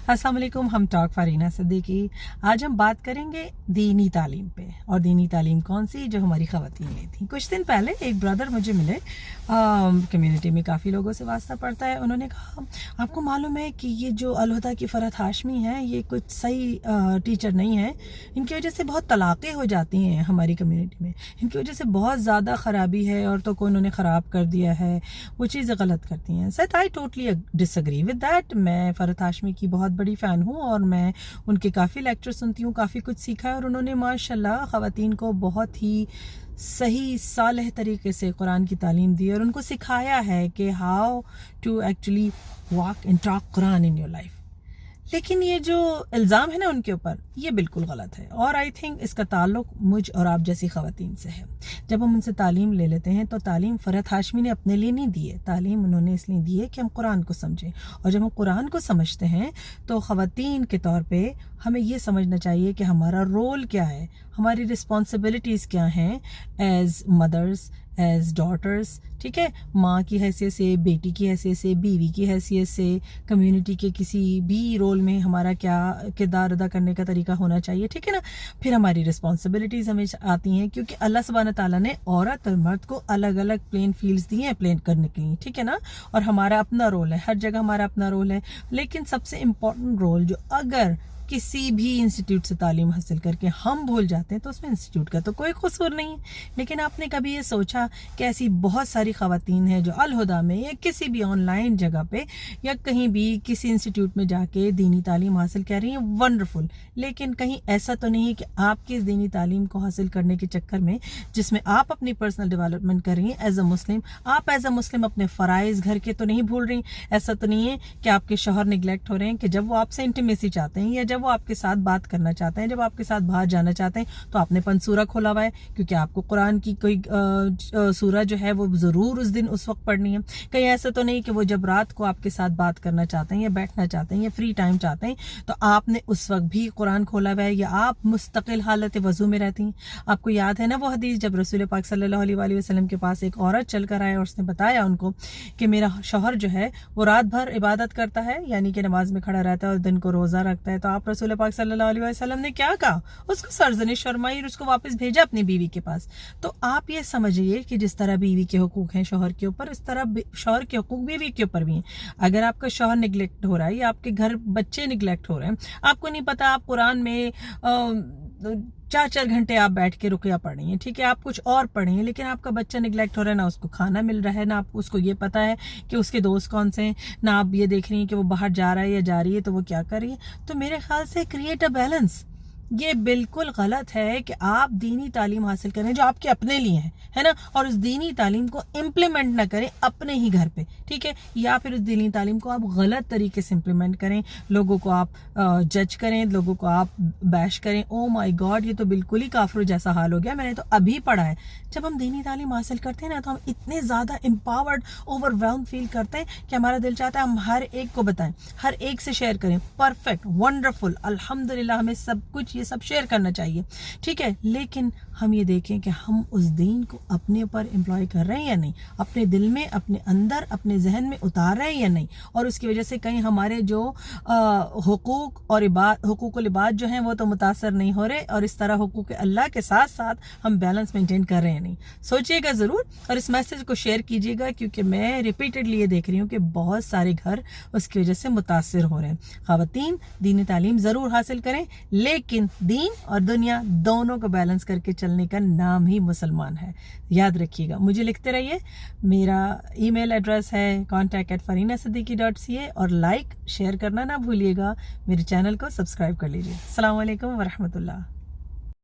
अस्सलाम वालेकुम। हम टॉक फरीना सिद्दीकी। आज हम बात करेंगे दीनी तालीम पे, और दीनी तालीम कौन सी जो हमारी ख़वातीन लेती। कुछ दिन पहले एक ब्रदर मुझे मिले, कम्युनिटी में काफ़ी लोगों से वास्ता पड़ता है। उन्होंने कहा आपको मालूम है कि ये जो अलहुदा की फ़रहत हाशमी है ये कुछ सही टीचर नहीं है, इनकी वजह से बहुत तलाक़ें हो जाती हैं हमारी कम्युनिटी में, इनकी वजह से बहुत ज़्यादा ख़राबी है, औरतों को उन्होंने ख़राब कर दिया है, वो चीज़ें गलत करती हैं। Sir I totally disagree with that. मैं फ़रहत हाशमी की बहुत बड़ी फ़ैन हूँ और मैं उनके काफ़ी लेक्चर सुनती हूँ, काफ़ी कुछ सीखा है, और उन्होंने माशाल्लाह ख़वातीन को बहुत ही सही सालेह तरीके से कुरान की तालीम दी और उनको सिखाया है कि how to actually walk and talk Quran in your life. लेकिन ये जो इल्ज़ाम है ना उनके ऊपर, ये बिल्कुल गलत है, और आई थिंक इसका ताल्लुक मुझ और आप जैसी ख़वातीन से है। जब हम उनसे तालीम ले लेते हैं तो तालीम फ़रहत हाशमी ने अपने लिए नहीं दी है, तालीम उन्होंने इसलिए दी है कि हम कुरान को समझें, और जब हम कुरान को समझते हैं तो ख़वातीन के तौर पे हमें ये समझना चाहिए कि हमारा रोल क्या है, हमारी रिस्पॉन्सिबिलिटीज़ क्या हैं एज़ मदर्स, एज़ डॉटर्स, ठीक है, माँ की हैसियत से, बेटी की हैसियत से, बीवी की हैसियत से, कम्युनिटी के किसी भी रोल में हमारा क्या किरदार अदा करने का तरीका होना चाहिए, ठीक है ना। फिर हमारी रिस्पॉन्सिबिलिटीज़ हमें आती हैं, क्योंकि अल्लाह सुब्हान ताला ने औरत और मर्द को अलग अलग प्लेन फील्ड्स दिए हैं प्लेन करने के लिए, ठीक है ना, और हमारा अपना रोल है, हर जगह हमारा अपना रोल है। लेकिन सबसे इम्पोर्टेंट रोल जो अगर किसी भी इंस्टीट्यूट से तालीम हासिल करके हम भूल जाते हैं तो उसमें इंस्टीट्यूट का तो कोई कसूर नहीं है। लेकिन आपने कभी ये सोचा कि ऐसी बहुत सारी ख़वातीन हैं जो अलहुदा में या किसी भी ऑनलाइन जगह पे या कहीं भी किसी इंस्टीट्यूट में जाके दीनी तालीम हासिल कर रही हैं, वंडरफुल, लेकिन कहीं ऐसा तो नहीं है कि आपकी इस दीनी तालीम को हासिल करने के चक्कर में, जिसमें आप अपनी पर्सनल डेवलपमेंट कर रही हैं एज अ मुस्लिम, आप एज अ मुस्लिम अपने फ़राइज़ घर के तो नहीं भूल रही। ऐसा तो नहीं है कि आपके शौहर निगलेक्ट हो रहे हैं, कि जब वो आपसे इंटीमेसी चाहते हैं या जब वो आपके साथ बात करना चाहते हैं, जब आपके साथ बाहर जाना चाहते हैं, तो आपने पंसूरा खोला हुआ है क्योंकि आपको कुरान की कोई सूरा जो है वो ज़रूर उस दिन उस वक्त पढ़नी है। कहीं ऐसा तो नहीं कि वो जब रात को आपके साथ बात करना चाहते हैं या बैठना चाहते हैं या फ्री टाइम चाहते हैं तो आपने उस वक्त भी कुरान खोला हुआ है, या आप मुस्तकिल हालत वज़ू में रहती हैं। आपको याद है ना वो हदीस जब रसूल पाक सल्लल्लाहु अलैहि वसल्लम के पास एक औरत चल कर आया और उसने बताया उनको कि मेरा शौहर जो है वो रात भर इबादत करता है, यानी कि नमाज में खड़ा रहता है और दिन को रोज़ा रखता है। तो आप रसूल पाक सल्लल्लाहु अलैहि वसल्लम ने क्या कहा, उसको सरजनिश फरमाई और उसको वापस भेजा अपनी बीवी के पास। तो आप ये समझिए कि जिस तरह बीवी के हुकूक हैं शौहर के ऊपर, इस तरह शौहर के हुकूक बीवी के ऊपर भी हैं। अगर आपका शौहर निगलेक्ट हो रहा है या आपके घर बच्चे निगलेक्ट हो रहे हैं, आपको नहीं पता, आप कुरान में 4-4 घंटे आप बैठ के रुकिया पढ़ रही हैं, ठीक है, आप कुछ और पढ़ी हैं, लेकिन आपका बच्चा निगलेक्ट हो रहा है, ना उसको खाना मिल रहा है, ना आप उसको ये पता है कि उसके दोस्त कौन से हैं, ना आप ये देख रही हैं कि वो बाहर जा रहा है या जा रही है तो वो क्या कर रही है। तो मेरे ख्याल से क्रिएट अ बैलेंस, ये बिल्कुल गलत है कि आप दीनी तालीम हासिल करें जो आपके अपने लिए है ना, और उस दीनी तालीम को इम्प्लीमेंट ना करें अपने ही घर पे, ठीक है, या फिर उस दीनी तालीम को आप गलत तरीके से इम्प्लीमेंट करें, लोगों को आप जज करें, लोगों को आप बैश करें। ओ माय गॉड, ये तो बिल्कुल ही काफिर जैसा हाल हो गया। मैंने तो अभी पढ़ा है, जब हम दीनी तालीम हासिल करते हैं ना तो हम इतने ज़्यादा एम्पावर्ड, ओवरवेल्म फील करते हैं कि हमारा दिल चाहता है हम हर एक को बताएं, हर एक से शेयर करें। परफेक्ट, वंडरफुल, अल्हम्दुलिल्लाह, हमें सब कुछ ये सब शेयर करना चाहिए, ठीक है, लेकिन हम ये देखें कि हम उस दीन को अपने ऊपर एम्प्लॉय कर रहे हैं या नहीं, अपने दिल में, अपने अंदर, अपने जहन में उतार रहे हैं या नहीं, और उसकी वजह से कहीं हमारे जो हुकूक और हुकूकुल इबाद जो हैं वो तो मुतासर नहीं हो रहे, और इस तरह हुकूक अल्लाह के साथ साथ हम बैलेंस मेंटेन कर रहे हैं नहीं। सोचिएगा ज़रूर और इस मैसेज को शेयर कीजिएगा, क्योंकि मैं रिपीटेडली ये देख रही हूँ कि बहुत सारे घर उसकी वजह से मुतासर हो रहे हैं। ख़वातीन दीनी तालीम ज़रूर हासिल करें, लेकिन दीन और दुनिया दोनों को बैलेंस करके चलने का नाम ही मुसलमान है। याद रखिएगा, मुझे लिखते रहिए। मेरा ईमेल एड्रेस है contact@farinasiddiqui.ca, और लाइक शेयर करना ना भूलिएगा। मेरे चैनल को सब्सक्राइब कर लीजिए। अस्सलाम वालेकुम व रहमतुल्लाह।